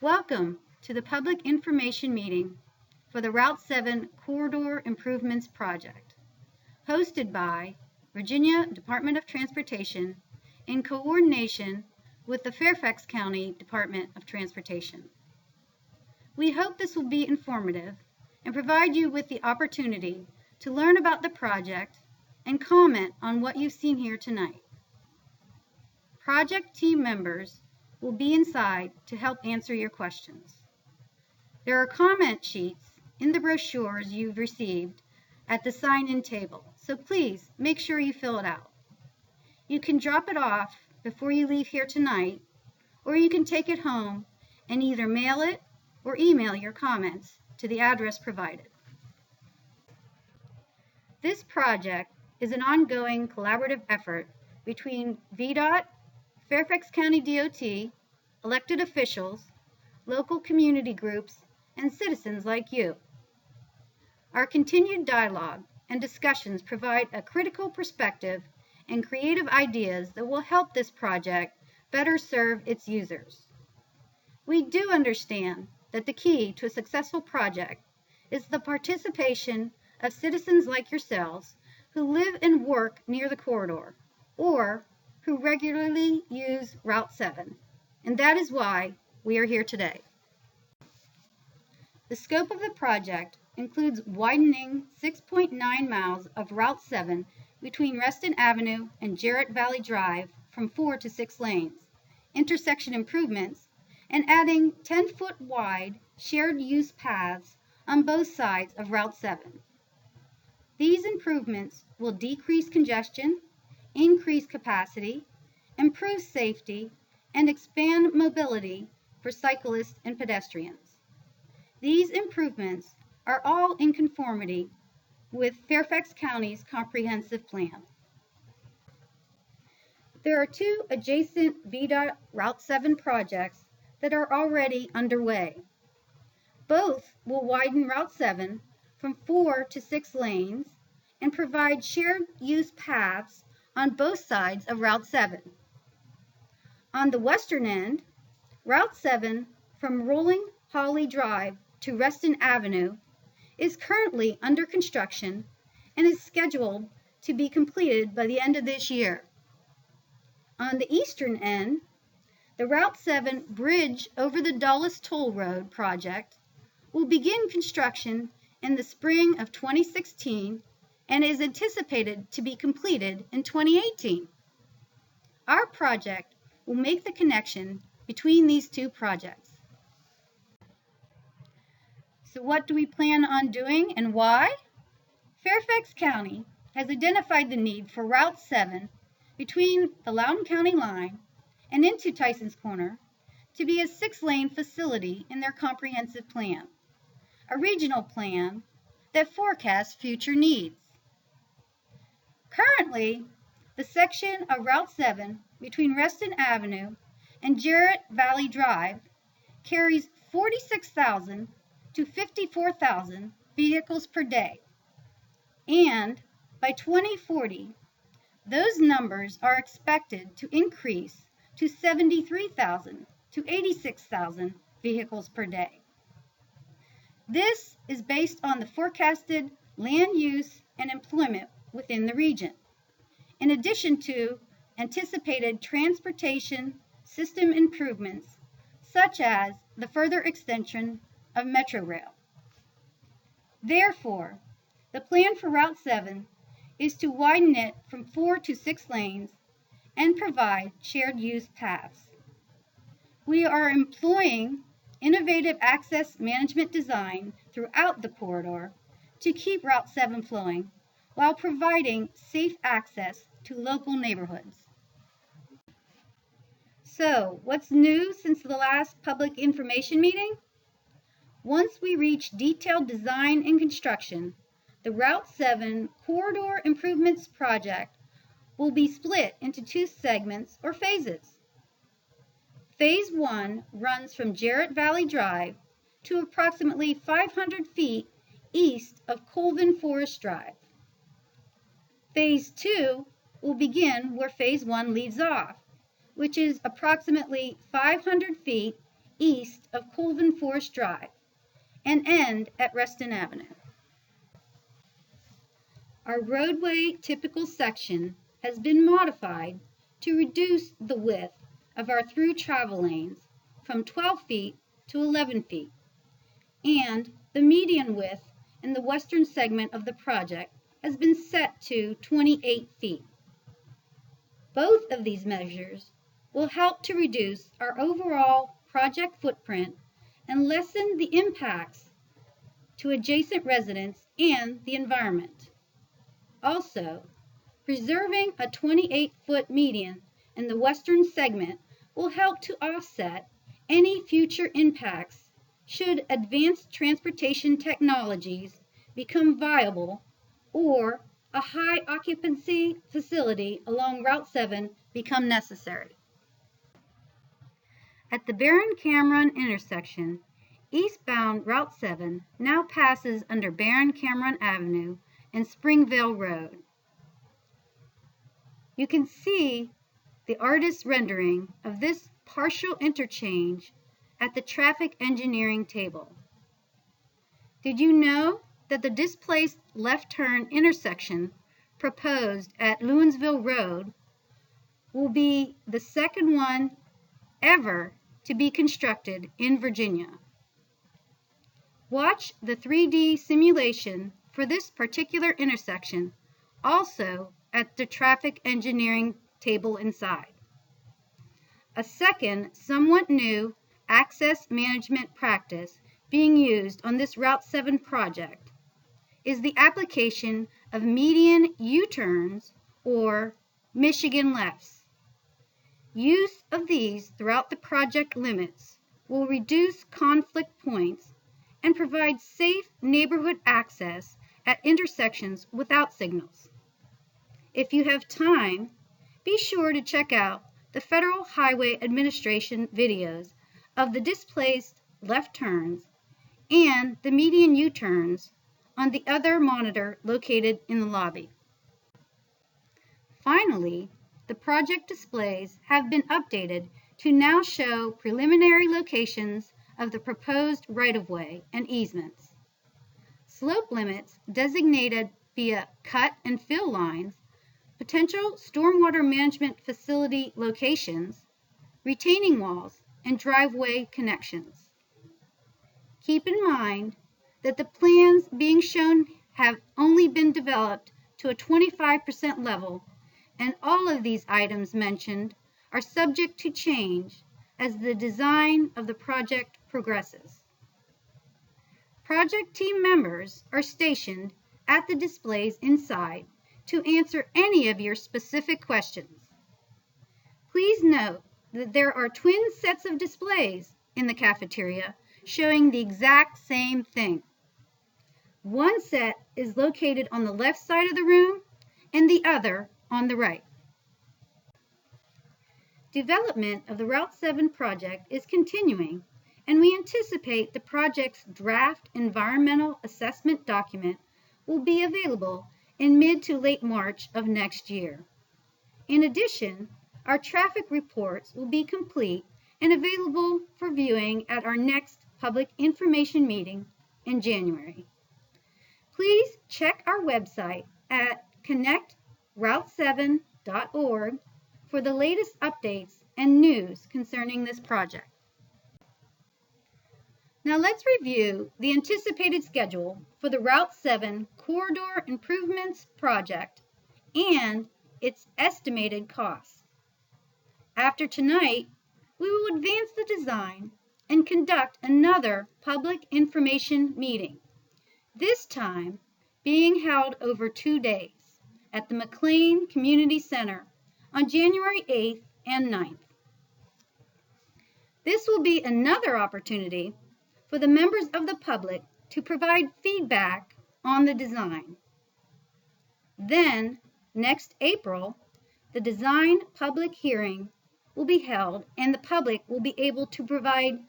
Welcome to the public information meeting for the Route 7 Corridor Improvements Project, hosted by Virginia Department of Transportation in coordination with the Fairfax County Department of Transportation. We hope this will be informative and provide you with the opportunity to learn about the project and comment on what you've seen here tonight. Project team members will be inside to help answer your questions. There are comment sheets in the brochures you've received at the sign-in table, so please make sure you fill it out. You can drop it off before you leave here tonight, or you can take it home and either mail it or email your comments to the address provided. This project is an ongoing collaborative effort between VDOT, Fairfax County DOT, elected officials, local community groups, and citizens like you. Our continued dialogue and discussions provide a critical perspective and creative ideas that will help this project better serve its users. We do understand that the key to a successful project is the participation of citizens like yourselves who live and work near the corridor or who regularly use Route 7, and that is why we are here today. The scope of the project includes widening 6.9 miles of Route 7 between Reston Avenue and Jarrett Valley Drive from 4 to 6 lanes, intersection improvements, and adding 10-foot wide shared use paths on both sides of Route 7. These improvements will decrease congestion, increase capacity, improve safety, and expand mobility for cyclists and pedestrians. These improvements are all in conformity with Fairfax County's comprehensive plan. There are two adjacent VDOT Route 7 projects that are already underway. Both will widen Route 7 from 4 to 6 lanes and provide shared use paths on both sides of Route 7. On the western end, Route 7 from Rolling Holly Drive to Reston Avenue is currently under construction and is scheduled to be completed by the end of this year. On the eastern end, the Route 7 Bridge over the Dulles Toll Road project will begin construction in the spring of 2016 and is anticipated to be completed in 2018. Our project will make the connection between these two projects. So what do we plan on doing and why? Fairfax County has identified the need for Route 7 between the Loudoun County line and into Tyson's Corner to be a 6-lane facility in their comprehensive plan, a regional plan that forecasts future needs. Currently, the section of Route 7 between Reston Avenue and Jarrett Valley Drive carries 46,000 to 54,000 vehicles per day, and by 2040, those numbers are expected to increase to 73,000 to 86,000 vehicles per day. This is based on the forecasted land use and employment within the region, in addition to anticipated transportation system improvements, such as the further extension of Metro Rail. Therefore, the plan for Route 7 is to widen it from 4 to 6 lanes and provide shared use paths. We are employing innovative access management design throughout the corridor to keep Route 7 flowing while providing safe access to local neighborhoods. So, what's new since the last public information meeting? Once we reach detailed design and construction, the Route 7 Corridor Improvements Project will be split into 2 segments or phases. Phase 1 runs from Jarrett Valley Drive to approximately 500 feet east of Colvin Forest Drive. Phase 2 will begin where Phase 1 leaves off, which is approximately 500 feet east of Colvin Forest Drive and end at Reston Avenue. Our roadway typical section has been modified to reduce the width of our through travel lanes from 12 feet to 11 feet, and the median width in the western segment of the project has been set to 28 feet. Both of these measures will help to reduce our overall project footprint and lessen the impacts to adjacent residents and the environment. Also, preserving a 28-foot median in the western segment will help to offset any future impacts should advanced transportation technologies become viable or a high occupancy facility along Route 7 become necessary. At the Barron-Cameron intersection, eastbound Route 7 now passes under Barron-Cameron Avenue and Springvale Road. You can see the artist's rendering of this partial interchange at the traffic engineering table. Did you know that the displaced left turn intersection proposed at Lewinsville Road will be the second one ever to be constructed in Virginia? Watch the 3D simulation for this particular intersection also at the traffic engineering table inside. A second, somewhat new access management practice being used on this Route 7 project is the application of median U-turns or Michigan lefts. Use of these throughout the project limits will reduce conflict points and provide safe neighborhood access at intersections without signals. If you have time, be sure to check out the Federal Highway Administration videos of the displaced left turns and the median U-turns on the other monitor located in the lobby. Finally, the project displays have been updated to now show preliminary locations of the proposed right-of-way and easements, slope limits designated via cut and fill lines, potential stormwater management facility locations, retaining walls, and driveway connections. Keep in mind that the plans being shown have only been developed to a 25% level, and all of these items mentioned are subject to change as the design of the project progresses. Project team members are stationed at the displays inside to answer any of your specific questions. Please note that there are twin sets of displays in the cafeteria showing the exact same thing. One set is located on the left side of the room and the other on the right. Development of the Route 7 project is continuing, and we anticipate the project's draft environmental assessment document will be available in mid to late March of next year. In addition, our traffic reports will be complete and available for viewing at our next public information meeting in January. Please check our website at connectroute7.org for the latest updates and news concerning this project. Now let's review the anticipated schedule for the Route 7 Corridor Improvements Project and its estimated costs. After tonight, we will advance the design and conduct another public information meeting, this time being held over 2 days at the McLean Community Center on January 8th and 9th. This will be another opportunity for the members of the public to provide feedback on the design. Then, next April, the design public hearing will be held and the public will be able to provide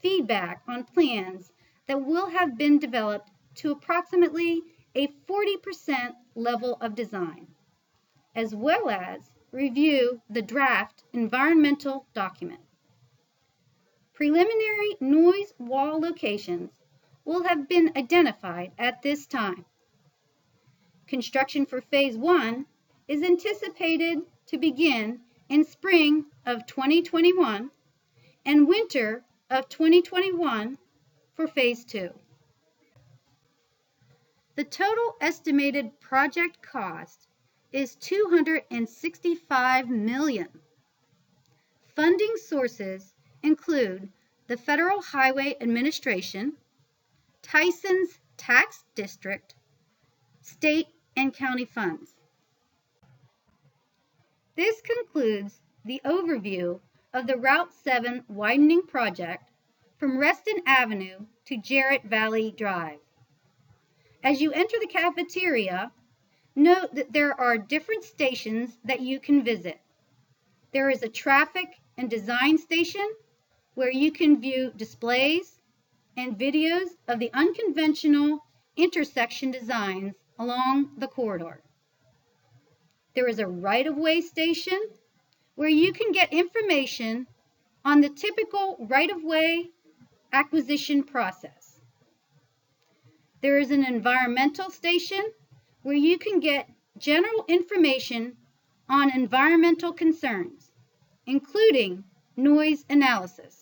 feedback on plans that will have been developed to approximately a 40% level of design, as well as review the draft environmental document. Preliminary noise wall locations will have been identified at this time. Construction for Phase 1 is anticipated to begin in spring of 2021 and winter of 2021 for Phase 2. The total estimated project cost is $265 million. Funding sources include the Federal Highway Administration, Tyson's Tax District, state and county funds. This concludes the overview of the Route 7 widening project from Reston Avenue to Jarrett Valley Drive. As you enter the cafeteria, note that there are different stations that you can visit. There is a traffic and design station where you can view displays and videos of the unconventional intersection designs along the corridor. There is a right-of-way station where you can get information on the typical right-of-way acquisition process. There is an environmental station where you can get general information on environmental concerns, including noise analysis.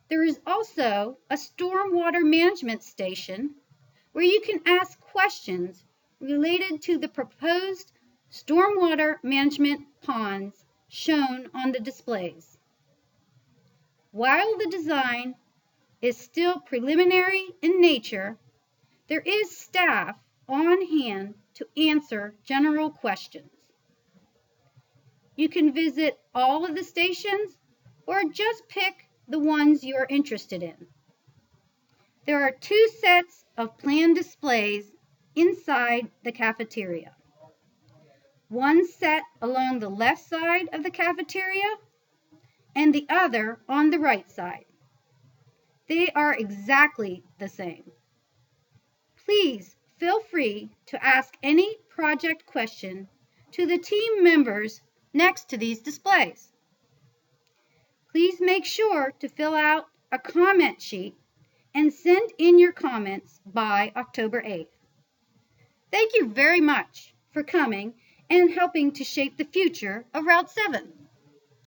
There is also a stormwater management station where you can ask questions related to the proposed stormwater management ponds shown on the displays. While the design is still preliminary in nature, there is staff on hand to answer general questions. You can visit all of the stations or just pick the ones you are interested in. There are 2 sets of planned displays inside the cafeteria. One set along the left side of the cafeteria and the other on the right side. They are exactly the same. Please feel free to ask any project question to the team members next to these displays. Please make sure to fill out a comment sheet and send in your comments by October 8th. Thank you very much for coming and helping to shape the future of Route 7.